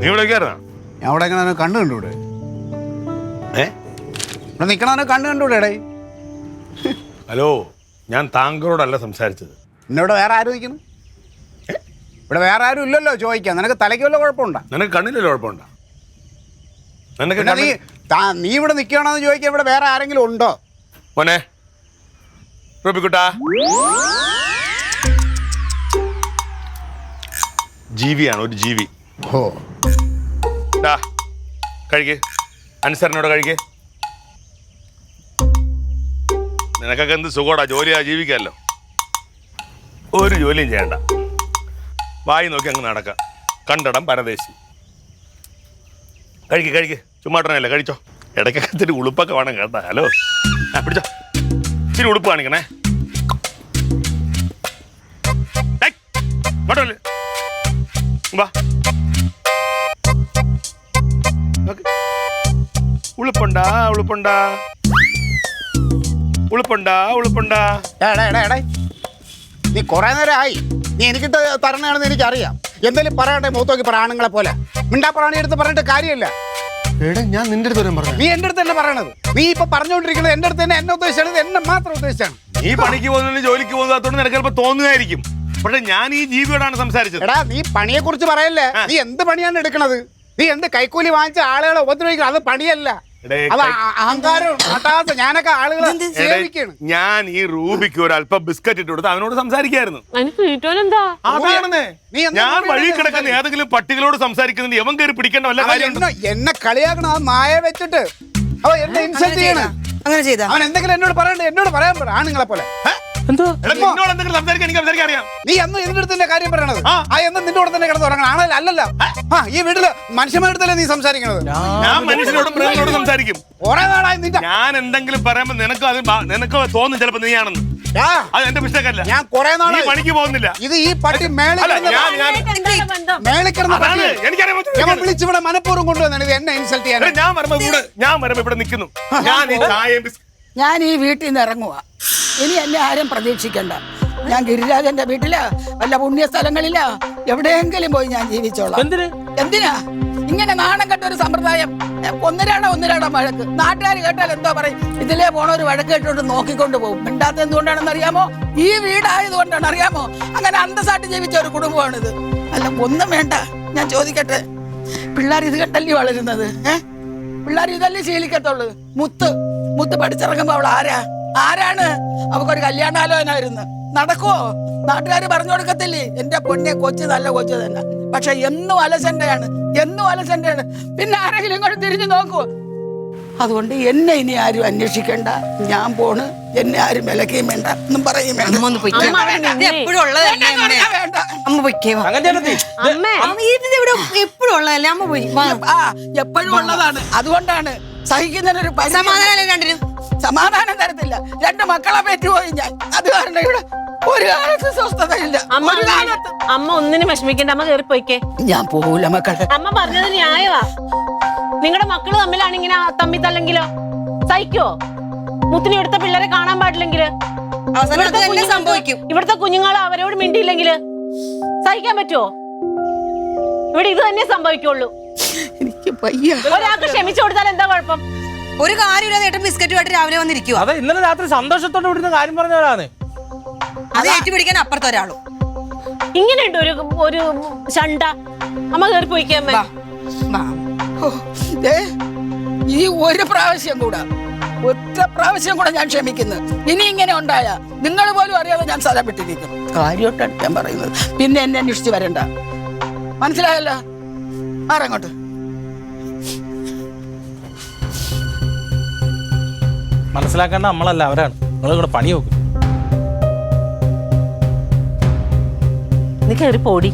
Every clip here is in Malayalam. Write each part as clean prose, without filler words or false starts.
നീ ഇവിടെ കയറുന്ന ഞാൻ അവിടെ എങ്ങനെ കണ്ടു കണ്ടൂടെ? ഇവിടെ നിക്കണവനെ കണ്ടൂടെ? ഹലോ, ഞാൻ താങ്കളോടല്ല സംസാരിച്ചത്. എന്നോട് വേറെ ആരും നിൽക്കുന്നു? ഇവിടെ വേറെ ആരും ഇല്ലല്ലോ ചോദിക്കാൻ. നിനക്ക് തലയ്ക്ക് വല്ല കുഴപ്പമുണ്ടോ? നിനക്ക് കണ്ണിലല്ലോ കുഴപ്പമുണ്ടോ? നീ ഇവിടെ നിൽക്കണമെന്ന് ചോദിക്കാൻ ഇവിടെ വേറെ ആരെങ്കിലും ഉണ്ടോ? മോനെ റൂബിക്കുട്ടാ, ജീവിയാണ്, ഒരു ജീവി. ഓ കഴിക്ക്, അനുസരണയോടെ കഴിക്ക്. നിനക്കൊക്കെ എന്ത് സുഖോടാ, ജോലിയാ, ജീവിക്കാമല്ലോ. ഒരു ജോലിയും ചെയ്യണ്ട, വായി നോക്കി അങ്ങ് നടക്കാം. കണ്ടടം പരദേശി. കഴിക്ക്, ചുമ്മാട്ടനല്ലേ, കഴിച്ചോ. ഇടയ്ക്കൊക്കെ ഇത്തിരി ഉളുപ്പൊക്കെ വേണം കേട്ടാ. ഹലോ, പിടിച്ചോ, ഇത്തിരി ഉളുപ്പ് കാണിക്കണേ. കേട്ടോല്ലേ, വാ. ഉളുപ്പുണ്ടാ. നീ കുറെ നേരമായി നീ എനിക്കിട്ട് തരണയാണെന്ന് എനിക്കറിയാം. എന്തെങ്കിലും പറയട്ടെ, മുഖത്ത് നോക്കി പറ, ആണുങ്ങളെ പോലെ. മിണ്ടാ പ്രാണി എടുത്ത് പറഞ്ഞിട്ട് കാര്യമില്ല. ഞാൻ നിന്റെ അടുത്ത് പറഞ്ഞു. നീ എന്റെ അടുത്ത് തന്നെ പറയണത്. നീ ഇപ്പൊ പറഞ്ഞുകൊണ്ടിരിക്കുന്നത് എന്റെ അടുത്ത് തന്നെ. എന്നെ ഉദ്ദേശിച്ചത് എന്നെ മാത്രം ഉദ്ദേശിച്ചാണ്. നീ പണിക്ക് പോകുന്നതിന് ജോലിക്ക് പോകുന്നതുകൊണ്ട് നിനക്ക് ചിലപ്പോൾ തോന്നുകയായിരിക്കും. പക്ഷെ ഞാൻ ഈ ജീവിയോടാണ് സംസാരിച്ചത്. എടാ, നീ പണിയെ കുറിച്ച് പറയല്ലേ. നീ എന്ത് പണിയാണ് എടുക്കണത്? നീ എന്ത് കൈക്കൂലി വാങ്ങിച്ച ആളുകളെ ഉപദ്രവിക്കണം? അത് പണിയല്ല, അത് അഹങ്കാരം. ഞാനൊക്കെ ആളുകളെ സേവിക്കാണ്. ഞാൻ ഈ റൂബിക്ക് ഒരു അല്പം ബിസ്ക്കറ്റ് ഇട്ട് കൊടുത്ത് അവനോട് സംസാരിക്കായിരുന്നു. ഞാൻ വഴി കിടക്കുന്ന ഏതെങ്കിലും പട്ടികളോട് സംസാരിക്കുന്നുണ്ട് എവൻ കയറി പിടിക്കേണ്ട വല്ല കാര്യം? എന്നെ കളിയാക്കണം ആ നായ വെച്ചിട്ട്. അവൻ എന്നെ ഇൻസൾട്ട് ചെയ്യണം. അങ്ങനെ ചെയ്താ അവൻ എന്തെങ്കിലും എന്നോട് പറയണ്ടേ? എന്നോട് പറയാൻ പറ, ആണുങ്ങളെ പോലെ. നീ എന്ന് ഇതിന്റെ അടുത്തിന്റെ കാര്യം പറയണത്? എന്ന് നിന്റെ കൂടെ തന്നെ കിടന്ന് തുടങ്ങണം ആണല്ലോ? അല്ലല്ലോ, ഈ വീട്ടില് മനുഷ്യന്മാരുടെ നീ സംസാരിക്കണത്. ഞാൻ മനുഷ്യനോടും മൃഗങ്ങളോടും സംസാരിക്കും. കുറെ നാളായി നിന്റെ. ഞാൻ എന്തെങ്കിലും പറയുമ്പോ നിനക്ക് തോന്നും ചിലപ്പോ നീയാണെന്ന്. അത് എന്റെ മിസ്റ്റേക്ക് അല്ല. ഞാൻ കുറെ നാളെ പണിക്ക് പോകുന്നില്ല. ഇത് ഈ പട്ടി വിളിച്ചിവിടെ മനഃപൂർവ്വം കൊണ്ടുവന്നാണ് ഇത് എന്നെ ഇൻസൾട്ട് ചെയ്യാൻ. ഞാൻ വരുമ്പോ ഇവിടെ നിൽക്കുന്നു. ഞാൻ ഈ വീട്ടിൽ നിന്ന് ഇറങ്ങുക. ഇനി എന്നെ ആരും പ്രതീക്ഷിക്കണ്ട. ഞാൻ ഗിരിരാജന്റെ വീട്ടിലാ, വല്ല പുണ്യ സ്ഥലങ്ങളിലാ, എവിടെയെങ്കിലും പോയി ഞാൻ ജീവിച്ചോളാം. എന്തിനാ ഇങ്ങനെ നാണം കെട്ട ഒരു സമ്പ്രദായം? ഒന്നിരാടം വഴക്ക്. നാട്ടുകാർ കേട്ടാൽ എന്തോ പറയും? ഇതിലേ പോണ ഒരു വഴക്ക് കേട്ടോണ്ട് നോക്കിക്കൊണ്ട് പോകും. മിണ്ടാത്ത എന്തുകൊണ്ടാണെന്ന് അറിയാമോ? ഈ വീടായതുകൊണ്ടാണ്. അറിയാമോ? അങ്ങനെ അന്തസ്സായിട്ട് ജീവിച്ച ഒരു കുടുംബമാണിത്. അല്ല, ഒന്നും വേണ്ട. ഞാൻ ചോദിക്കട്ടെ, പിള്ളേർ ഇത് കണ്ടല്ലേ വളരുന്നത്? പിള്ളേർ ഇതല്ലേ ശീലിക്കത്തുള്ളു? മുത്ത് പഠിച്ചിറങ്ങുമ്പോ അവൾ ആരാണ്? അവക്കൊരു കല്യാണാലോചനായിരുന്നു. നടക്കുവോ? നാട്ടുകാർ പറഞ്ഞു കൊടുക്കത്തില്ലേ? എന്റെ പൊന്നെ, കൊച്ചു നല്ല കൊച്ചു തന്നെ. പക്ഷെ എന്നും അലസന്റെയാണ്. പിന്നെ ആരെങ്കിലും ഇങ്ങോട്ട് തിരിഞ്ഞു നോക്കുവോ? അതുകൊണ്ട് എന്നെ ഇനി ആരും അന്വേഷിക്കണ്ട. ഞാൻ പോണ്. എന്നെ ആരും വിലക്കുകയും വേണ്ട, ഒന്നും പറയും വേണ്ട. എപ്പോഴും ഉള്ളതാണ്. അതുകൊണ്ടാണ് സഹിക്കുന്നതിനൊരു സമാധാനം തരത്തില്ല. 2 മക്കളെ പെറ്റുപോയി ഞാൻ. അത് കാരണം ഇവിടെ ഒരു കാലത്ത് സ്വസ്ഥതയില്ല. അമ്മ ഒന്നിനും വിഷമിക്കണ്ട, അമ്മ കയറിപ്പോയിക്കേ. ഞാൻ പോകൂല മക്കളെ. അമ്മ പറഞ്ഞത് ന്യായവാ. നിങ്ങളുടെ മക്കള് തമ്മിലാണ് ഇങ്ങനെ തമ്മിത്തല്ലെങ്കിലോ സഹിക്കോ? മുത്തിനെ എടുത്ത പിള്ളേരെ കാണാൻ പാടില്ലെങ്കില്, സംഭവിക്കും. ഇവിടുത്തെ കുഞ്ഞുങ്ങൾ അവരോട് മിണ്ടിയില്ലെങ്കില് സഹിക്കാൻ പറ്റുമോ? ഇവിടെ ഇത് തന്നെ സംഭവിക്കുള്ളൂ. എനിക്ക് വയ്യ. ഒരാൾക്ക് ക്ഷമിച്ചു കൊടുത്താൽ എന്താ കുഴപ്പം? ഒരു കാര്യമില്ലാതെ ഏട്ടൻ ബിസ്ക്കറ്റുമായിട്ട് രാവിലെ വന്നിരിക്കുവോ? അതെ, ഇന്നലെ രാത്രി സന്തോഷത്തോടെ ഇവിടുന്ന് കാര്യം പറഞ്ഞവരാണ്. അത് ഏറ്റുപിടിക്കാൻ അപ്പുറത്തെ ഒരാളും. ഇങ്ങനെയുണ്ട് ഒരു ശണ്ട. അമ്മ കയറിപ്പോയിക്കേ. ഈ ഒരു പ്രാവശ്യം കൂടെ, ഒറ്റ പ്രാവശ്യം കൂടെ ഞാൻ ക്ഷമിക്കുന്നു. ഇനി ഇങ്ങനെ ഉണ്ടായ നിങ്ങൾ പോലും അറിയാതെ ഞാൻ സ്ഥലം വിട്ടിരിക്കും. കാര്യമായിട്ടാണ് ഞാൻ പറയുന്നത്. പിന്നെ എന്നെ അന്വേഷിച്ച് വരണ്ട. മനസ്സിലായല്ലോ? ആരങ്ങോട്ട്. മനസ്സിലാക്കേണ്ട നമ്മളല്ല, അവരാണ്. നിങ്ങൾ കൂടെ പണി നോക്കും. നീ കയറി പോടി.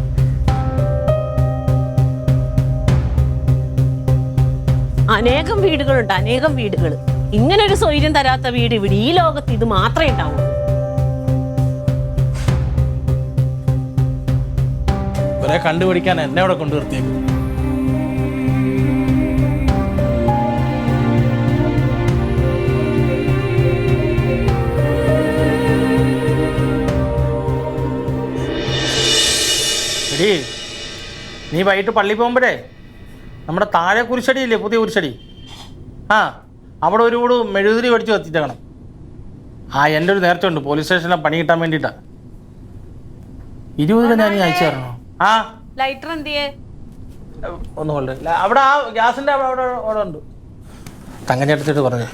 അനേകം വീടുകളുണ്ട്, അനേകം വീടുകൾ. ഇങ്ങനൊരു സ്വൈര്യം തരാത്ത വീട് ഇവിടെ ഈ ലോകത്ത് ഇത് മാത്രമേ ഉണ്ടാവുള്ളൂ. ഇവരെ കണ്ടുപിടിക്കാൻ എന്നെ അവിടെ കൊണ്ടു നിർത്തിയേക്കും. നീ വൈകിട്ട് പള്ളി പോകുമ്പോഴേ നമ്മുടെ താഴെ കുരിശടി ഇല്ലേ, പുതിയ കുരിശടി, ആ അവിടെ ഒരു കൂട് മെഴുകുതിരി മേടിച്ച് കത്തിച്ചേക്കണം. ആ എൻ്റെ ഒരു നേർച്ച ഉണ്ട്, പോലീസ് സ്റ്റേഷനിലെ പണി കിട്ടാൻ വേണ്ടിയിട്ടാ. 20 ഞാൻ അയച്ചു തരണോ? ആ ലൈറ്റർ എന്തിയേ? ഒന്ന് കൊണ്ട് അവിടെ ആ ഗ്യാസിൻ്റെ അവിടെ അവിടെ ഉണ്ട്. തങ്കഞ്ഞെടുത്തിട്ട് പറഞ്ഞു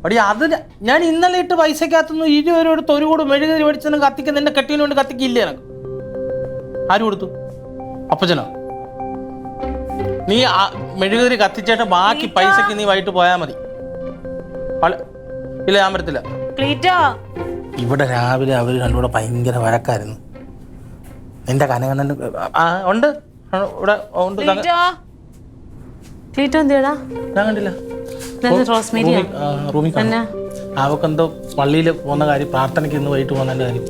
അടി അത് ഞാൻ ഇന്നലെ ഇട്ട് പൈസക്കകത്തുനിന്ന് 20 രൂപ എടുത്ത് ഒരു കൂട് മെഴുകുതിരി മേടിച്ചു കത്തിക്കുന്ന നിന്റെ കെട്ടിന് വേണ്ടി കത്തിക്കില്ലേ എനക്ക്? ആര് കൊടുത്തു? അപ്പച്ചനോ? നീ മെഴുകുതിരി കത്തിച്ചിട്ട് ബാക്കി പൈസക്ക് നീ വൈകിട്ട് പോയാൽ മതി. ഇല്ല ഞാൻ വരത്തില്ല. ഇവിടെ രാവിലെ അവർ രണ്ടുകൂടെ ഭയങ്കര വഴക്കായിരുന്നു. നിന്റെ കനകണ്ണൻ ഉണ്ട് ഇവിടെ ഉണ്ട്. ഞാൻ കണ്ടില്ല. റൂമിൽ അവക്കെന്തോ പള്ളിയിൽ പോകുന്ന കാര്യം, പ്രാർത്ഥനയ്ക്ക് ഇന്ന് വൈകിട്ട് പോകുന്നതിന്റെ കാര്യം.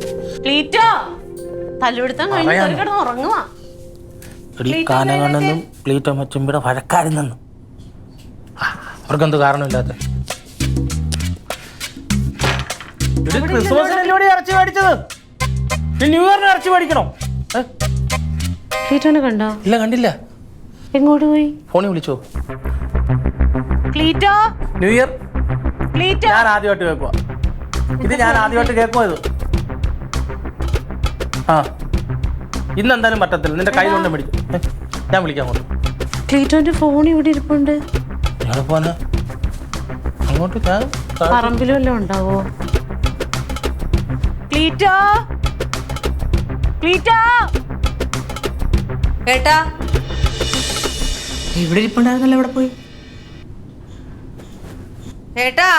കാനകണ്ണെന്നും പ്ലീറ്റോ മച്ചും ഇവിടെ വഴക്കാരുന്നെന്നും അവർക്കെന്തോ കാരണമില്ലാത്ത. ക്രിസ്മസിനല്ലേ ഇറച്ചി മേടിച്ചത്? ന്യൂ ഇയറിന് ഇറച്ചി മേടിക്കണോ? കണ്ടോ? ഇല്ല കണ്ടില്ല. എങ്ങോട്ട് പോയി? ഫോണിൽ വിളിച്ചോ? ന്യൂ ഇയർ ഞാൻ ആദ്യമായിട്ട് കേൾക്കുക. ഇത് ഞാൻ ആദ്യമായിട്ട് കേൾക്കുമോ ഇത്? ആ ഇന്ന് എന്തായാലും പറ്റത്തില്ല. നിന്റെ കൈ കൊണ്ട് മേടിക്കും. ഞാൻ വിളിക്കാൻ പോകും. ക്ലീറ്റോന്റെ ഫോൺ ഇവിടെ ഇരിപ്പുണ്ട്. ഞങ്ങൾ പോവാന് അങ്ങോട്ട് ഞാൻ പറമ്പിലും വല്ലതും ഉണ്ടാവോ? ക്ലീറ്റോ, ക്ലീറ്റോ ഏട്ടാ ഇവിടെ ഇരിപ്പുണ്ടായിരുന്നല്ലോ, എവിടെ പോയി? ഏട്ടാ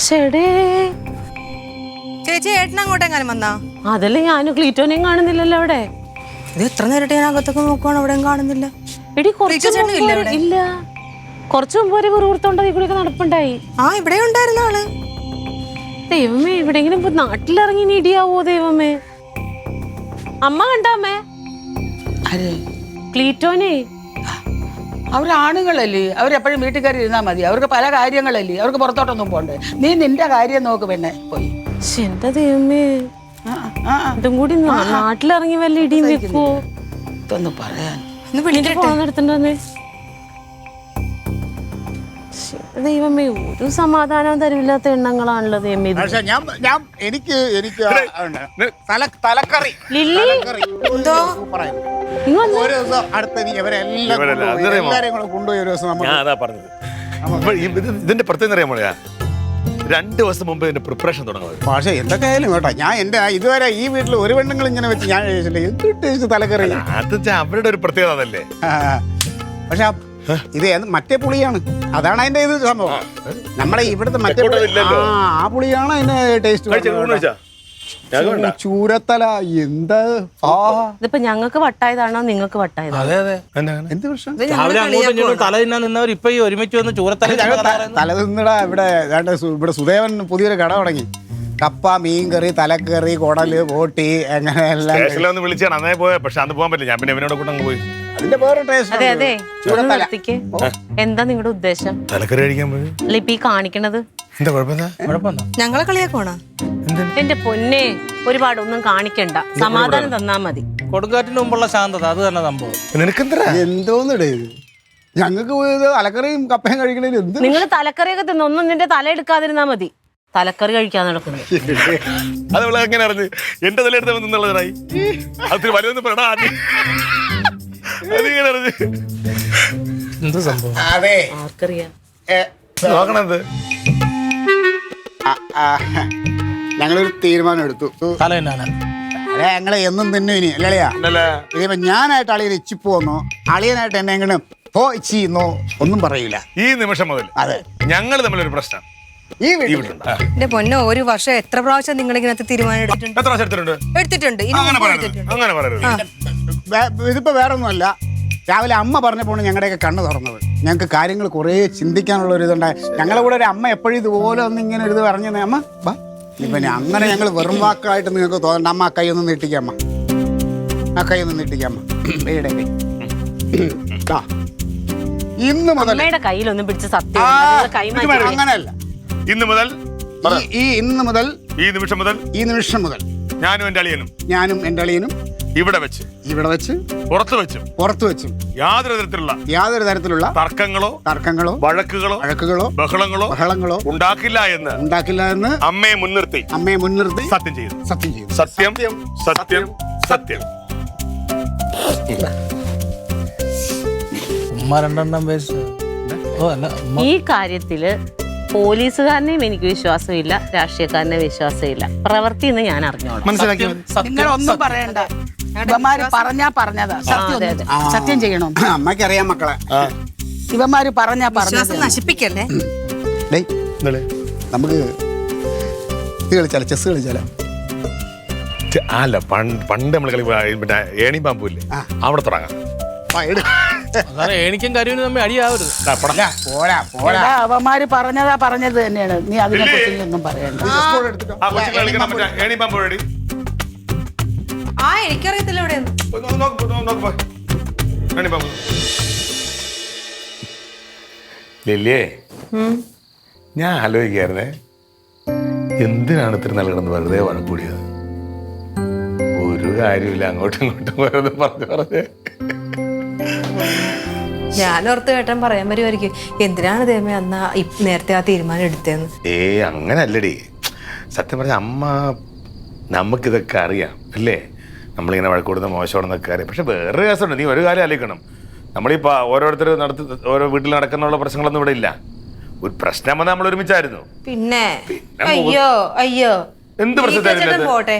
ചേടേ ചേച്ചി, ഏട്ടൻ അങ്ങോട്ടെങ്ങാനും വന്നാ? അതല്ലേ ഞാനും ക്ലീറ്റോനെയും കാണുന്നില്ലല്ലോ അവിടെ. ഇത് എത്ര നേരിട്ട് ഞാൻ അകത്തൊക്കെ നോക്കുവാണ്, അവിടെയും കാണുന്നില്ല. എടി ഇല്ല, കുറച്ചു മുമ്പ് വരെ കുറുത്തോണ്ട് കൂടെയൊക്കെ നടപ്പുണ്ടായി. ആ ഇവിടെ ഉണ്ടായിരുന്ന ആള്. ദൈവമേ, എവിടെയെങ്കിലും നാട്ടിലിറങ്ങി ഇടിയാവോ ദൈവമേ? അമ്മ കണ്ടാമേ ക്ലീറ്റോനെ? അവരാണുങ്ങളല്ലേ, അവരെപ്പോഴും വീട്ടിൽ കയറി ഇരുന്നാൽ മതി. അവർക്ക് പല കാര്യങ്ങളല്ലേ, അവർക്ക് പുറത്തോട്ടൊന്നും പോണ്ടേ. നീ നിന്റെ കാര്യം നോക്ക് പെണ്ണെ. പോയി എന്റെ ദൈവമേ, ഇതും കൂടി നാട്ടിലിറങ്ങി വല്ല ഇടിയും വെക്കുവോ? ഇതൊന്ന് പറയാൻ എടുത്തിട്ടുണ്ടേ. ദൈവമേ, ഒരു സമാധാനം തരവില്ലാത്ത എണ്ണങ്ങളാണല്ലോ ദൈവമേ. എനിക്ക് തലക്കറി എന്തോ ഒരു ദിവസം അടുത്ത എല്ലാരെയും കൂടെ കൊണ്ടുപോയി ഒരു ദിവസം നമ്മൾ. ഞാൻ അതാ പറഞ്ഞത്. ഇതിന്റെ പ്രത്യേകത അറിയാൻ പോലെയാ, 2 ദിവസം മുമ്പ് ഇതിന്റെ പ്രിപ്പറേഷൻ തുടങ്ങുന്നത്. പക്ഷെ എന്തൊക്കെയായാലും കേട്ടോ, ഞാൻ എന്റെ ഇതുവരെ ഈ വീട്ടിൽ ഒരു പെണ്ണുങ്ങൾ ഇങ്ങനെ വെച്ച് ഞാൻ കഴിച്ചില്ല. എന്ത് ടേസ്റ്റ് തലക്കറി! അത് അവരുടെ ഒരു പ്രത്യേകത അതല്ലേ. പക്ഷെ ഇത് മറ്റേ പുളിയാണ്, അതാണ് അതിന്റെ ഇത് സംഭവം. നമ്മളെ ഇവിടുത്തെ മറ്റേ ആ പുളിയാണ് അതിന്റെ ടേസ്റ്റ്. ചൂരത്തല എന്താ ഇതിപ്പോ ഞങ്ങൾക്ക് വട്ടായതാണോ നിങ്ങൾക്ക് വട്ടായതാണോ? അതെ അതെ. എന്ത് പ്രശ്നം? രാവിലെ അങ്ങോട്ടും ഇങ്ങോട്ടും തല തിന്നാൻ നിന്നവർ ഇപ്പൊ ഈ ഒരുമിച്ച് വന്ന് ചൂരത്തല തല തിന്നിടാ. ഇവിടെ സുദേവൻ പുതിയൊരു കട തുടങ്ങി. കപ്പ, മീൻകറി, തലക്കറി, കുടല്, ബോട്ടി, അങ്ങനെ എല്ലാം വിളിച്ചാണ് അന്നേ പോയ. പക്ഷെ അന്ന് പോകാൻ പറ്റില്ല, ഞാൻ പിന്നെ ഇവനോട് കൂടെ പോയി. അതിന്റെ വേറെ ടേസ്റ്റ്. എന്താ നിങ്ങളുടെ ഉദ്ദേശം? തലക്കറി കഴിക്കാൻ പോയി. അല്ല ഇപ്പൊ ഈ കാണിക്കണത് എന്താ കുഴപ്പമെന്താ? ഞങ്ങളെ കളിയാക്കോണോ? എന്റെ പൊന്നെ, ഒരുപാട് ഒന്നും കാണിക്കണ്ട, സമാധാനം തന്നാ മതി. കൊടുങ്കാറ്റിന് മുമ്പുള്ള ശാന്തത, അത് തന്നെ സംഭവം. നിനക്കെന്താ എന്തോന്നിടേ ഞങ്ങൾക്ക് പോയത് തലക്കറിയും കപ്പയും കഴിക്കണേലും എന്ത്? നിങ്ങൾ തലക്കറിയൊക്കെ തിന്ന് ഒന്നും നിന്റെ തല എടുക്കാതിരുന്നാ മതി. തലക്കറി കഴിക്കാൻ നടക്കുന്നത് അത് എങ്ങനെ അറിഞ്ഞ് എന്റെ തലയെടുത്ത് നിന്നുള്ളതായി അത് വലുതെന്ന് പെടാ. അതിങ്ങനെ അറിഞ്ഞ് എന്ത് സംഭവം? അതെ, ആർക്കറിയാം. നോക്കണത്. ഞങ്ങളൊരു തീരുമാനം എടുത്തു. തല തന്നെയാണ്. അല്ലെ ഞങ്ങളെ എന്നും തന്നെ ഇനി അല്ലയാ. ഇതിപ്പോ ഞാനായിട്ട് അളിയൻ ഇച്ചിപ്പ് വന്നോ, അളിയനായിട്ട് എന്നെ എങ്ങനെ പോയിന്നോ ഒന്നും പറയൂല. ഈ നിമിഷം മുതൽ അതെ ഞങ്ങൾ തമ്മിലൊരു പ്രശ്നം ഈ വീട്ടിലുണ്ട്. എന്റെ പൊന്നോ, ഒരു വർഷം എത്ര പ്രാവശ്യം നിങ്ങൾ ഇങ്ങനത്തെ തീരുമാനം എടുത്തിട്ടുണ്ട്? എത്ര പ്രാവശ്യം എടുത്തിട്ടുണ്ട്? അങ്ങനെ പറയരുത്. ഇതിപ്പോ വേറെ ഒന്നുമല്ല, രാവിലെ അമ്മ പറഞ്ഞപ്പോൾ ഞങ്ങളുടെയൊക്കെ കണ്ണ് തുറന്നത്. ഞങ്ങൾക്ക് കാര്യങ്ങൾ കുറേ ചിന്തിക്കാനുള്ള ഒരു ഇതുണ്ടായി. ഞങ്ങളെ കൂടെ ഒരു അമ്മ എപ്പോഴും ഇതുപോലെ ഒന്ന് ഇങ്ങനെ ഒരു ഇത് പറഞ്ഞു അമ്മ വാ. ഇപ്പൊ അങ്ങനെ ഞങ്ങൾ വെറും വാക്കായിട്ട് നിങ്ങൾക്ക് തോന്നണ്ട. അമ്മ ആ കൈ ഒന്ന് നീട്ടിക്കാമ്മ, ആ കൈ ഒന്ന് നീട്ടിക്കാമ്മ. ഇന്ന് മുതൽ കയ്യിലൊന്നും പിടിച്ച് സത്യം അങ്ങനെയല്ല. ഇന്ന് മുതൽ ഇന്ന് മുതൽ ഈ നിമിഷം മുതൽ ഈ നിമിഷം മുതൽ ഞാനും എന്റെ അളിയനും എന്റെ അളിയനും ഇവിടെ വെച്ച് പുറത്തു വെച്ചും യാതൊരു തരത്തിലുള്ള തർക്കങ്ങളോ വഴക്കുകളോ ബഹളങ്ങളോ ഉണ്ടാക്കില്ല എന്ന് അമ്മയെ മുൻനിർത്തി സത്യം ചെയ്തു. സത്യം. ഉമ്മ രണ്ടെണ്ണം പേസ് ഓ അല്ല ഉമ്മ ഈ കാര്യത്തില് പോലീസുകാരനെയും എനിക്ക് വിശ്വാസമില്ല, രാഷ്ട്രീയക്കാരനെ വിശ്വാസമില്ല. പ്രവൃത്തി എന്ന് ഞാൻ അറിഞ്ഞോളാം. മനസ്സിലാക്കി. നിങ്ങളൊന്നും പറയണ്ട. ഇവന്മാര് പറഞ്ഞതാ സത്യം ചെയ്യണം. അമ്മയ്ക്കറിയാം മക്കളെ. ഇവന്മാര് പറഞ്ഞത് വിശ്വാസം നശിപ്പിക്കല്ലേ. നമുക്ക് ഇത് കളിച്ചാലോ, ചെസ് കളിച്ചാലോ? അല്ല പണ്ട് നമ്മൾ കളി പിന്നെ ഏണി പാമ്പൂല്ലേ, അവിടെ തുടങ്ങാം. എനിക്കും കരുവിനും തമ്മിൽ അടിയാവരുത്. അവന്മാര് പറഞ്ഞത് തന്നെയാണ്. നീ അതിനെ കുറിച്ചൊന്നും പറയണ്ട. ഏണി പാമ്പ് റെഡി. എനിക്കറിയത്തില്ല എവിടെയാണ്. ലില്ലിയേ, ഞാൻ ആലോചിക്കായിരുന്നേ, എന്തിനാണ് ഇത്ര നൽകണമെന്ന് വെറുതെ വഴക്കൂടിയത്? ഒരു കാര്യമില്ല, അങ്ങോട്ടും ഇങ്ങോട്ടും വെറുതെ പറഞ്ഞ് ഞാനോർത്ത് കേട്ടാൻ പറയാൻ വരുമായിരിക്കും, എന്തിനാണ് ദൈവമേ അന്ന് നേരത്തെ ആ തീരുമാനം എടുത്തതെന്ന്. അങ്ങനല്ലടി. സത്യം പറഞ്ഞ അമ്മ നമുക്കിതൊക്കെ അറിയാം അല്ലേ, നമ്മളിങ്ങനെ വഴക്കൂടുന്ന മോശമാണെന്നൊക്കെ അറിയാം. പക്ഷെ വേറൊരു കേസുണ്ട്. നീ ഒരു കാര്യം ആലോചിക്കണം. നമ്മളിപ്പോൾ ഓരോരുത്തർ ഓരോ വീട്ടിൽ നടക്കുന്നുള്ള പ്രശ്നങ്ങളൊന്നും ഇവിടെ ഇല്ല. ഒരു പ്രശ്നം വന്നാൽ നമ്മൾ ഒരുമിച്ചായിരുന്നു. പിന്നെ അയ്യോ എന്ത് പ്രശ്നം പോട്ടെ,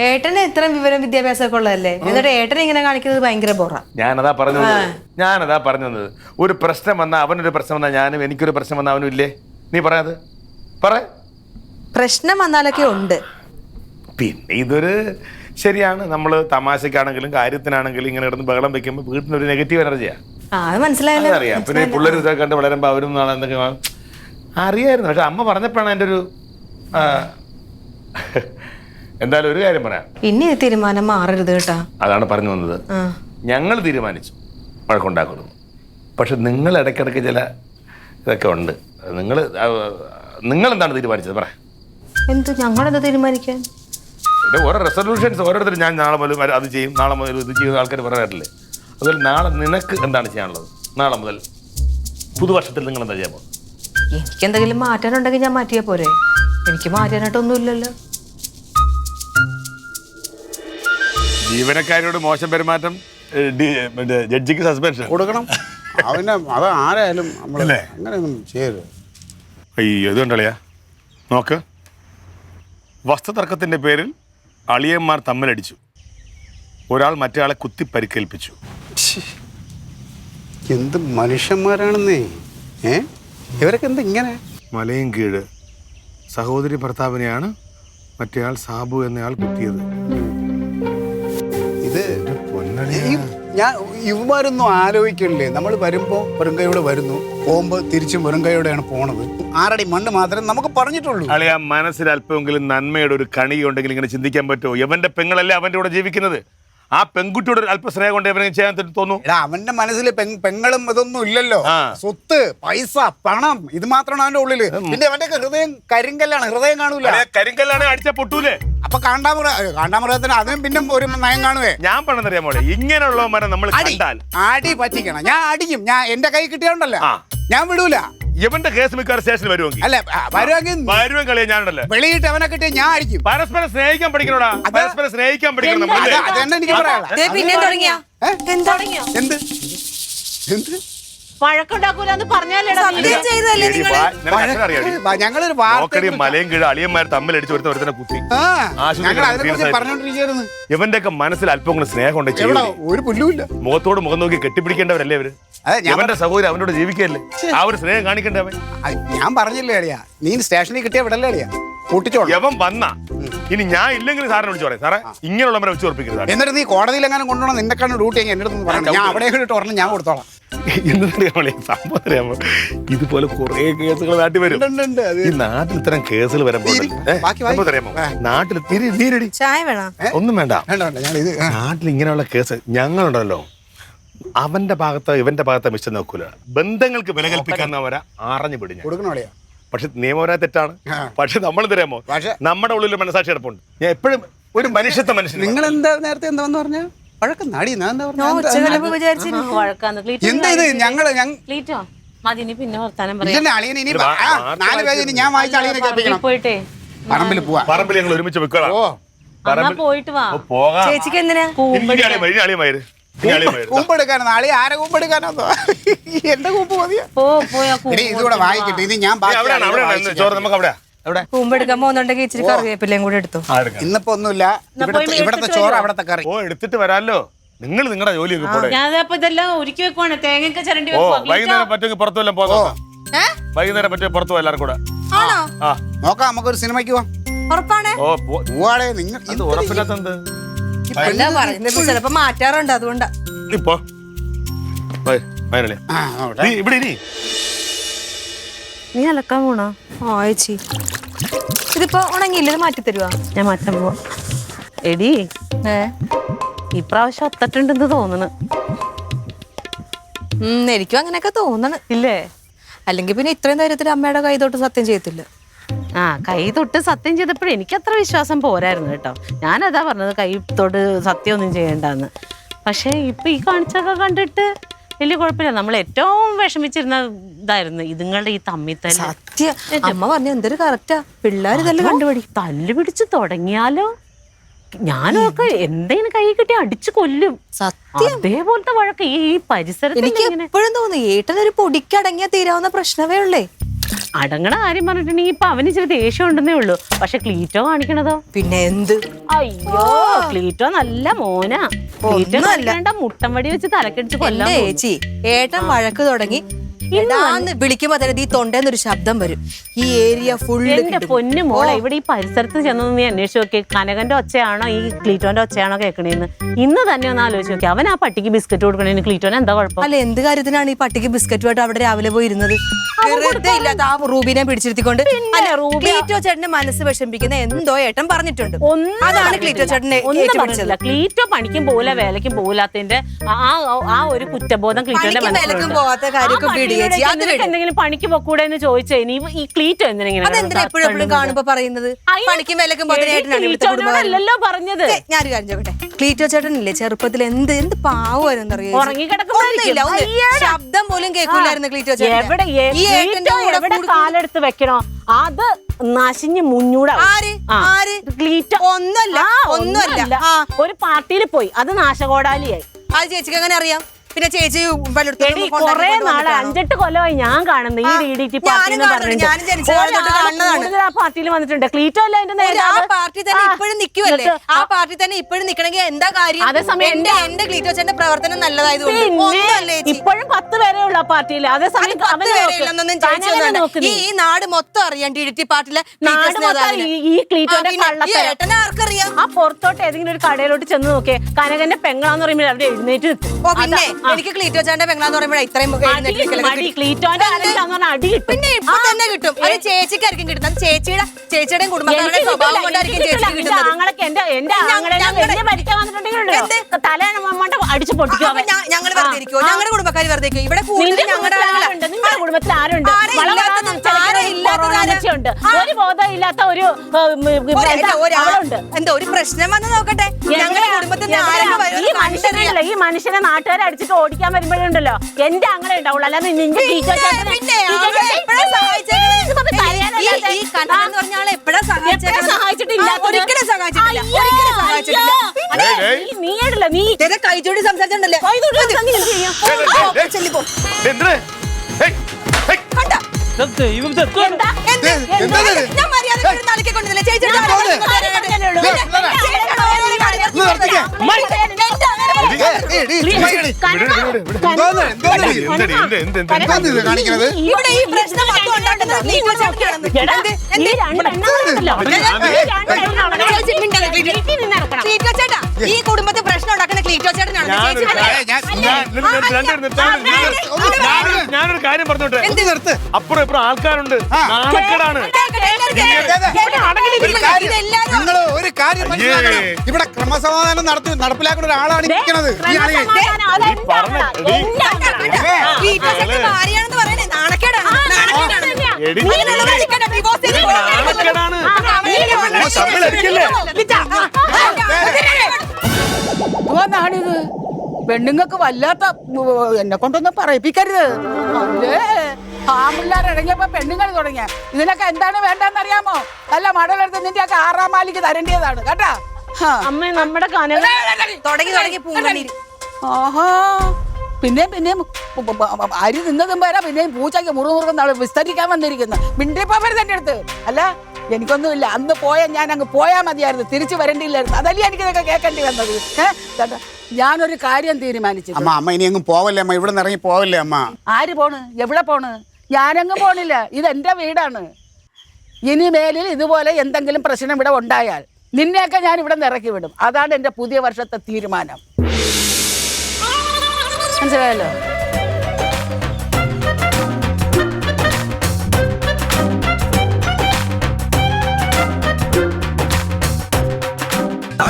ഏട്ടന് ഇത്രയും വിവരം വിദ്യാഭ്യാസമൊക്കെ ഉള്ളതല്ലേ, എന്നിട്ട് ഏട്ടൻ ഇങ്ങനെ കാണിക്കുന്നത് ഭയങ്കര ബോറാ. ഞാനതാ പറഞ്ഞത്. ഒരു പ്രശ്നം വന്നാൽ അവനൊരു പ്രശ്നം വന്നാൽ ഞാനും, എനിക്കൊരു പ്രശ്നം വന്നാൽ അവനും ഇല്ലേ? നീ പറയാത് പ്രശ്നം വന്നാലൊക്കെ ഉണ്ട്. പിന്നെ ഇതൊരു ശരിയാണ്. നമ്മൾ തമാശക്കാണെങ്കിലും കാര്യത്തിനാണെങ്കിലും ഇങ്ങനെ ഇടന്ന് ബഹളം വെക്കുമ്പോൾ വീട്ടിനൊരു നെഗറ്റീവ് എനർജിയാണ്. അത് മനസ്സിലായല്ലോ. അറിയാം. പിന്നെ പിള്ളേർ ഇതൊക്കെ കണ്ട് വളരുമ്പോൾ അവരും നാളെ എന്തൊക്കെ അറിയായിരുന്നു. പക്ഷെ അമ്മ പറഞ്ഞപ്പോഴാണ് എൻ്റെ ഒരു എന്തായാലും ഒരു കാര്യം പറയാം. ഇനി തീരുമാനം മാറരുത് കേട്ടാ. അതാണ് പറഞ്ഞു വന്നത്. ഞങ്ങൾ തീരുമാനിച്ചു വഴക്കുണ്ടാക്കുന്നു. പക്ഷെ നിങ്ങൾ ഇടയ്ക്കിടയ്ക്ക് ചില ഇതൊക്കെ ഉണ്ട്. നിങ്ങൾ എന്താണ് തീരുമാനിച്ചത്? പറ. എന്ത് ഞങ്ങളെന്താ തീരുമാനിക്കാൻ? ഓരോ റെസൊല്യൂഷൻസ് ഓരോരുത്തരും ഞാൻ നാളെ മുതൽ അത് ചെയ്യും, നാളെ മുതൽ ഇത് ചെയ്യുന്ന ആൾക്കാർ പറയാറില്ലേ? അതുപോലെ നാളെ നിനക്ക് എന്താണ് ചെയ്യാനുള്ളത്? നാളെ മുതൽ പുതുവർഷത്തിൽ നിങ്ങൾ എന്താ ചെയ്യാൻ പോകുന്നത്? എനിക്ക് എന്തെങ്കിലും മാറ്റാനുണ്ടെങ്കിൽ ഞാൻ മാറ്റിയാ പോരെ. എനിക്ക് മാറ്റാനായിട്ടൊന്നും ഇല്ലല്ലോ. ജീവനക്കാരോട് മോശം പെരുമാറ്റം ജഡ്ജിക്ക് സസ്പെൻഷൻ കൊടുക്കണം. അത് ആരായാലും നമ്മളല്ലേ അങ്ങനെയൊന്നും ചെയ്യരുത്. അയ്യോ ഇതുണ്ടല്ലയാ നോക്ക്. വസ്തുതർക്കത്തിൻ്റെ പേരിൽ അളിയന്മാർ തമ്മിലടിച്ചു. ഒരാൾ മറ്റേയാളെ കുത്തി പരിക്കേൽപ്പിച്ചു. എന്ത് മനുഷ്യന്മാരാണെന്നേ. ഇവരൊക്കെ എന്താ ഇങ്ങനെ? മലയും കീഴ് സഹോദരി ഭർത്താവിനെയാണ് മറ്റേയാൾ സാബു എന്നയാൾ കുത്തിയത്. ഇത് ഞാൻ ഇവന്മാരൊന്നും ആലോചിക്കണില്ലേ? നമ്മൾ വരുമ്പോൾ വെറും കൈയോടെ വരുന്നു, പോകുമ്പോൾ തിരിച്ചും വെറും കൈയോടെയാണ് പോണത്. 6 അടി മണ്ണ് മാത്രമേ നമുക്ക് പറഞ്ഞിട്ടുള്ളൂ. അളിയാ, മനസ്സിൽ അല്പമെങ്കിലും നന്മയുടെ ഒരു കണി ഉണ്ടെങ്കിൽ ഇങ്ങനെ ചിന്തിക്കാൻ പറ്റുമോ? ഇവന്റെ പെങ്ങളല്ലേ അവന്റെ കൂടെ ജീവിക്കുന്നത്. ആ പെൺകുട്ടിയോട് അല്പ സ്നേഹം കൊണ്ട് ഇവനെ ചെയ്യാൻ തോന്നുന്നു. അവന്റെ മനസ്സിൽ പെങ്ങളും ഇതൊന്നും ഇല്ലല്ലോ. സ്വത്ത്, പൈസ, പണം, ഇത് മാത്രമാണ് അവന്റെ ഉള്ളില്. പിന്നെ അവന്റെ ഹൃദയം കരിങ്കല്ലാണ്. ഹൃദയം കാണൂല. കരിങ്കല്ലാണ് അടിച്ച പൊട്ടൂലേ? അപ്പൊ കാണ്ടാമൃഗത്തിന് അതിനും പിന്നെ ഒരു നയം കാണുവേ. ഞാൻ പറഞ്ഞറിയാൻ പോലെ ഇങ്ങനെയുള്ള മരം നമ്മൾ കണ്ടാൽ അടി പറ്റിക്കണം. ഞാൻ അടിക്കും. ഞാൻ എന്റെ കൈ കിട്ടിയോണ്ടല്ലോ, ഞാൻ വിടൂല. ഇവന്റെ കേസ് മിക്കവാറും സ്റ്റേഷനിൽ വരുമെങ്കിൽ അല്ല വരുവൻ കളിയാ ഞാനുണ്ടല്ലോ. വെളിയിട്ട് അവനെ കിട്ടിയ ഞാൻ അടിക്കും. പരസ്പരം സ്നേഹിക്കാൻ പഠിക്കണോടാ. പരസ്പരം സ്നേഹിക്കാൻ പഠിക്കണം. അതെന്നെ എനിക്ക് പറയാനുള്ളത്. പിന്നെ തുടങ്ങിയാ എന്ത് വഴക്കുണ്ടാക്കൂലെന്ന് പറഞ്ഞാലേടാ. ഞങ്ങളൊരു മലയും കീഴ് അളിയന്മാർ തമ്മിലടിച്ച് ഒരുത്തനെ കുത്തി. പറഞ്ഞോണ്ടിരിക്കുന്നു. ഇവന്റെ ഒക്കെ മനസ്സിൽ അല്പം കൂടെ സ്നേഹം ഉണ്ട്. ഒരു പുല്ലുമില്ല. മുഖത്തോട് മുഖം നോക്കി കെട്ടിപ്പിടിക്കേണ്ടവരല്ലേ അവര്? അവന്റെ സഹോദരി അവനോട് ജീവിക്കല്ലേ? ആ ഒരു സ്നേഹം കാണിക്കണ്ടേ അവൻ? ഞാൻ പറഞ്ഞില്ലേ അളിയാ, നീ സ്റ്റേഷനിൽ കിട്ടിയ വിടല്ലേ അളിയാ, കൂട്ടിച്ചോളൂ. യവൻ വന്ന ഇനി ഞാൻ ഇല്ലെങ്കിൽ സാറിനെ വിളിച്ചു പറയാം. സാറേ ഇങ്ങനെയുള്ളവരെ വെച്ച് ഉറപ്പിക്കരുത്. എന്നിട്ട് നീ കോടതിയിൽ എങ്ങനെ കൊണ്ടുപോകണം? നിന്റെ കണ്ണ് ഡ്യൂട്ടി എന്റെ അടുത്ത് പറഞ്ഞു. ഞാൻ അവിടെ ഇട്ട് പറഞ്ഞ് ഞാൻ കൊടുത്തോളാം. എന്നറിയാമോ സംഭവം അറിയാമോ? ഇതുപോലെ കുറെ കേസുകൾ നാട്ടിൽ വരും. ഈ നാട്ടിൽ ഇത്തരം കേസുകൾ വരുമ്പോൾ നാട്ടിൽ നീരടി ചായ വേണം? ഒന്നും വേണ്ട. നാട്ടിൽ ഇങ്ങനെയുള്ള കേസ് ഞങ്ങളുണ്ടല്ലോ, അവന്റെ ഭാഗത്ത് ഇവന്റെ ഭാഗത്ത് മിസ്റ്റം നോക്കൂല. ബന്ധങ്ങൾക്ക് വില കൽപ്പിക്കാൻ അവരെ ആറഞ്ഞു പിടിഞ്ഞു കൊടുക്കണോളിയാ. പക്ഷെ നിയമപരമായ തെറ്റാണ്. പക്ഷെ നമ്മൾ തരാമോ? നമ്മുടെ ഉള്ളിൽ മനസാക്ഷി കിടപ്പുണ്ട്. ഞാൻ എപ്പോഴും ഒരു മനുഷ്യത്വ മനുഷ്യൻ. നിങ്ങൾ എന്താ നേരത്തെ എന്താന്ന് പറഞ്ഞ വഴക്കം നാടി ഞാൻ എന്താ ഉച്ചകലപ്പ് വിചാരിച്ചു വഴക്കാന്ന് എന്താ ഇത് ഞങ്ങള് ക്ലീറ്റോ മതി, ഇനി പിന്നെ വർത്താനം പറയാം. ഇതന്നെ അളിയനെ ഇനി 4 പേജ് ഇനി ഞാൻ വായിച്ച അളിയനെ കേൾപ്പിക്കണം. പോയിട്ടേ പറമ്പിൽ പോവാ. പറമ്പിൽ ഞങ്ങൾ ഒരുമിച്ച് വെക്കണം. എന്നാ പോയിട്ട് വാ. പോകാം. ചേച്ചിക്ക് എന്തിനാ കൂമ്പെടുക്കാനോ നാളെ ആരെ കൂമ്പെടുക്കാനോ എന്റെ കൂപ്പ് മതിയാ. പോയാ ഇതുകൂടെ വായിക്കട്ടെ. ഇത് ഞാൻ ചോറ് നമുക്ക് അവിടെ കൂമ്പെടുക്കാൻ പോകുന്നുണ്ടെങ്കിൽ ഇച്ചിരി കറിവേപ്പിലയും കൂടെ എടുത്തു. ഇന്നിപ്പോ ഒന്നുമില്ല. ഇവിടത്തെ ചോറ് അവിടത്തെ കറി. എടുത്തിട്ട് വരാല്ലോ. നിങ്ങൾ നിങ്ങളുടെ ജോലിയൊക്കെ പോടെ. ഞാനപ്പോ ഇതെല്ലാം ഒരുക്കി വെക്കുവാണ്. തേങ്ങയൊക്കെ ചിരണ്ടി വൈകുന്നേരം പറ്റുമെങ്കിൽ പുറത്തു വല്ലതും പോകാം. വൈകുന്നേരം പറ്റുമോ പുറത്തു പോകാം എല്ലാവരും കൂടെ. നോക്കാം, നമുക്കൊരു സിനിമയ്ക്ക് പോവാം. ഉറപ്പാണ് പോവാടേ. നിങ്ങൾ അത് ഉറപ്പില്ലാത്തത് എന്താ പറയുന്നത്? ചിലപ്പോ മാറ്റാറുണ്ട്, അതുകൊണ്ടാ. ഇപ്പൊ ഇവിടെ ഇനി നീ അലക്കാൻ പോണോ? ചേച്ചി ഇതിപ്പോ ഉണങ്ങിയില്ല, ഇത് മാറ്റി തരുവാ. ഞാൻ മാറ്റാൻ പോവാ. എടി ഇപ്രാവശ്യം ഒത്തട്ടുണ്ടെന്ന് തോന്നണ്. എനിക്കും അങ്ങനെയൊക്കെ തോന്നണ്. ഇല്ലേ? അല്ലെങ്കിൽ പിന്നെ ഇത്രയും ധൈര്യത്തിൽ അമ്മയുടെ കൈ തൊട്ട് സത്യം ചെയ്യത്തില്ല. കൈ തൊട്ട് സത്യം ചെയ്തപ്പോഴും എനിക്ക് അത്ര വിശ്വാസം പോരായിരുന്നു കേട്ടോ. ഞാനതാ പറഞ്ഞത് കൈ തൊട്ട് സത്യമൊന്നും ചെയ്യണ്ടെന്ന്. പക്ഷെ ഇപ്പൊ ഈ കാണിച്ചൊക്കെ കണ്ടിട്ട് വലിയ കുഴപ്പമില്ല. നമ്മൾ ഏറ്റവും വിഷമിച്ചിരുന്ന ഇതായിരുന്നു ഇതുങ്ങളുടെ ഈ തമ്മിത്തല്ല്. സത്യം അമ്മ പറഞ്ഞു എന്തൊരു കറക്റ്റാ. പിള്ളേർ ഇതെല്ലാം കണ്ടുപിടി. തല്ല് പിടിച്ച് തുടങ്ങിയാലോ ഞാനൊക്കെ എന്തെങ്കിലും കൈ കിട്ടി അടിച്ചു കൊല്ലും. സത്യം അതേപോലത്തെ വഴക്ക് ഈ പരിസരത്ത്. എനിക്ക് എപ്പോഴും തോന്നുന്നു ഏട്ടനൊരു പൊടിക്കടങ്ങിയാ തീരാവുന്ന പ്രശ്നമേ ഉള്ളേ. അടങ്ങണ കാര്യം പറഞ്ഞിട്ടുണ്ടെങ്കിൽ ഇപ്പൊ അവന് ഇച്ചിരി ദേഷ്യം ഉണ്ടെന്നേ ഉള്ളൂ. പക്ഷെ ക്ലീറ്റോ കാണിക്കണതോ പിന്നെ എന്ത്? അയ്യോ ക്ലീറ്റോ നല്ല മോനാ. ക്ലീറ്റോ കണ്ട മുട്ടം വടി വെച്ച് തലക്കടിച്ച് കൊല്ലാൻ. ചേച്ചി ഏട്ടൻ വഴക്ക് തുടങ്ങി വിളിക്കുമ്പോ തന്നെ ഈ തൊണ്ടേന്നൊരു ശബ്ദം വരും. ഈ ഏരിയ ഫുള്ള്. എന്റെ പൊന്നു മോളെ, ഇവിടെ ഈ പരിസരത്ത് ചെന്ന് നീ അന്വേഷിച്ച് നോക്കി കനകന്റെ ഒച്ചയാണോ ഈ ക്ലീറ്റോന്റെ ഒച്ചയാണോ കേൾക്കണേന്ന് ഇന്ന് തന്നെ ഒന്ന് ആലോചിച്ച് നോക്കി. അവൻ ആ പട്ടിക്ക് ബിസ്ക്കറ്റ് കൊടുക്കണേന് ക്ലീറ്റോന് എന്താ കുഴപ്പം? അല്ല എന്ത് കാര്യത്തിനാണ് ഈ പട്ടിക്ക് ബിസ്ക്കറ്റുമായിട്ട് അവിടെ രാവിലെ പോയി ഇരുന്നത്? വെറുതെ ഇല്ലാത്ത ആ റൂബിനെ പിടിച്ചിരുത്തിക്കൊണ്ട്. ക്ലീറ്റോ ചേട്ടന്റെ മനസ്സ് വിഷമിപ്പിക്കുന്ന എന്തോ ഏട്ടൻ പറഞ്ഞിട്ടുണ്ട്. അതാണ് ക്ലീറ്റോ ചേട്ടനെ ഒന്നും. ക്ലീറ്റോ പണിക്കും പോല വേലയ്ക്കും പോലാത്തതിന്റെ ആ ഒരു കുറ്റബോധം ക്ലീറ്റോന്റെ മനസ്സിലും പോകാത്ത കാര്യമൊക്കെ എന്തെങ്കിലും പണിക്ക് പൊക്കൂടെ എന്ന് ചോദിച്ചാൽ ഇനി ഈ ക്ലീറ്റോ എന്തിനാ എപ്പോഴും കാണുമ്പോ പറയുന്നത്? പണിക്കും വിലക്കും അല്ലല്ലോ പറഞ്ഞത്. ഞാനൊരു കാര്യം ചോട്ടെ, ക്ലീറ്റോ ചേട്ടനില്ലേ ചെറുപ്പത്തിൽ എന്ത് എന്ത് പാവമായിരുന്നറിയോ? ശബ്ദം പോലും കേൾക്കൂലായിരുന്നു ക്ലീറ്റോ ചേട്ടൻ. എവിടെ കാലെടുത്ത് വെക്കണോ അത് നശിഞ്ഞ് മുന്നൂടാ. ഒന്നുമല്ല ഒരു പാർട്ടിയിൽ പോയി അത് നാശകോടാലിയായി. അത് ചേച്ചിക്ക് എങ്ങനെ അറിയാം? പിന്നെ ചേച്ചി കൊറേ നാളെ 5-8 കൊല്ലമായി ഞാൻ കാണുന്നു ഈ DDT പാർട്ടി പാർട്ടിയിൽ വന്നിട്ടുണ്ട്. ക്ലീറ്റോ അല്ല പാർട്ടി തന്നെ ഇപ്പോഴും നിൽക്കുമല്ലേ? ആ പാർട്ടി തന്നെ ഇപ്പോഴും നിക്കണമെങ്കിൽ എന്താ കാര്യം? അതേസമയം എന്റെ ക്ലീറ്റോ ചേട്ടന്റെ പ്രവർത്തനം നല്ലതായതുകൊണ്ട് ഇപ്പോഴും 10 പേരേ ഉള്ള പാർട്ടിയിൽ. അതേസമയം ഈ നാട് മൊത്തം അറിയാം DDT പാർട്ടിയിലെ ഈ ക്ലീറ്റോന്റെ ഏട്ടനെ ആർക്കറിയാം? ആ പുറത്തോട്ട് ഏതെങ്കിലും ഒരു കടയിലോട്ട് ചെന്ന് നോക്കിയേ കനകന്റെ പെങ്ങളാന്ന് പറയുമ്പോൾ അവിടെ എഴുന്നേറ്റ് നിൽക്കും. പിന്നെ എനിക്ക് ക്ലീറ്റോ ചേട്ടന്റെ പെങ്ങളാന്ന് പറയുമ്പോഴേ ഇത്രയും പിന്നെ ഇപ്പൊ തന്നെ കിട്ടും. അത് ചേച്ചിക്കായിരിക്കും കിട്ടുന്നത്. ചേച്ചിയുടെയും കുടുംബക്കാരുടെ സ്വഭാവം കൊണ്ടായിരിക്കും ചേച്ചിക്ക് കിട്ടുന്നത്. അടിച്ചു പൊട്ടിക്കും. ഞങ്ങൾ വെറുതെ ഇരിക്കുമോ? ഞങ്ങളുടെ കുടുംബക്കാർ വെറുതെ ഇരിക്കും. ഇവിടെ കൂടുതൽ ഞങ്ങളുടെ നിങ്ങളുടെ കുടുംബത്തിൽ ആരുണ്ട്? ഒരു ബോധം ഇല്ലാത്ത ഒരു എന്താ ഒരു പ്രശ്നം വന്ന് നോക്കട്ടെ. ഞങ്ങളുടെ കുടുംബത്തിൽ ഈ മനുഷ്യനെ നാട്ടുകാരെ അടിച്ചിട്ട് ഓടിക്കാൻ വരുമ്പോഴുണ്ടല്ലോ എന്റെ അങ്ങനെ ഉണ്ടാവുള്ളൂ. അല്ലാതെ നിന്റെ നീയല്ല നീ കൈചൂടി സംസാരിച്ചിട്ടുണ്ടല്ലേ? ഞാൻ മര്യാദ നടക്കൊണ്ടില്ല ചേച്ചി. ഇവിടെ ഈ പ്രശ്നം ചേട്ടാ ഈ കുടുംബത്തിൽ പ്രശ്നം ഉണ്ടാക്കുന്ന ക്ലീറ്റോ ചേട്ടനാണ്. ഞാനൊരു കാര്യം പറഞ്ഞോട്ടെ. അപ്പുറം ഇപ്പുറം ആൾക്കാരുണ്ട്. നാണക്കേടാണ്. നിങ്ങൾ ഒരു കാര്യം മനസ്സിലാക്കണം. ഇവിടെ ക്രമസമാധാനം നടപ്പിലാക്കുന്ന ഒരാളാണ് ഇരിക്കുന്നത്. ഭാര്യയാണെന്ന് പറയണേ നാണക്കേടാണ്. തമ്മിലടിക്കല്ലേ? ഇതുവന്നാണിത് പെണ്ണുങ്ങൾക്ക് വല്ലാത്ത എന്നെ കൊണ്ടൊന്നും പറയിപ്പിക്കരുത്. അല്ലേ ആമ്പിള്ളേർ ഇറങ്ങിയപ്പോ പെണ്ണുങ്ങൾ തുടങ്ങിയ ഇതിനൊക്കെ എന്താണ് വേണ്ടെന്നറിയാമോ? നല്ല മടലെടുത്ത് നിന്റെയൊക്കെ 6-ാം മാലിക്ക് തരേണ്ടതാണ് കേട്ടാ. അമ്മ നമ്മുടെ കനക തുടങ്ങി പൂങ്കണ്ണീര്. ആഹാ പിന്നെയും അരി നിന്നതും വരാ പിന്നെയും പൂച്ചയ്ക്ക് മുറുമുറുക്കുന്ന വിസ്തരിക്കാൻ വന്നിരിക്കുന്നു. മിണ്ടിപ്പോവർ തന്നെ അടുത്ത്. അല്ല എനിക്കൊന്നുമില്ല, അന്ന് ഞാൻ അങ്ങ് പോയാൽ മതിയായിരുന്നു, തിരിച്ചു വരേണ്ടിയില്ലായിരുന്നു. അതല്ലേ എനിക്കിതൊക്കെ കേൾക്കേണ്ടി വന്നത്. ഞാനൊരു കാര്യം തീരുമാനിച്ചു. അമ്മ ഇനി അങ്ങ് പോവല്ലേ അമ്മ, ഇവിടെ നിന്ന് ഇറങ്ങി പോവല്ലേ അമ്മ. ആര് പോണ്? എവിടെ പോണ്? ഞാനങ്ങ് പോണില്ല. ഇതെന്റെ വീടാണ്. ഇനി മേലിൽ ഇതുപോലെ എന്തെങ്കിലും പ്രശ്നം ഇവിടെ ഉണ്ടായാൽ നിന്നെയൊക്കെ ഞാൻ ഇവിടെ നിന്ന് ഇറക്കി വിടും. അതാണ് എൻ്റെ പുതിയ വർഷത്തെ തീരുമാനം. മനസ്സിലായല്ലോ?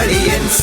Aliens.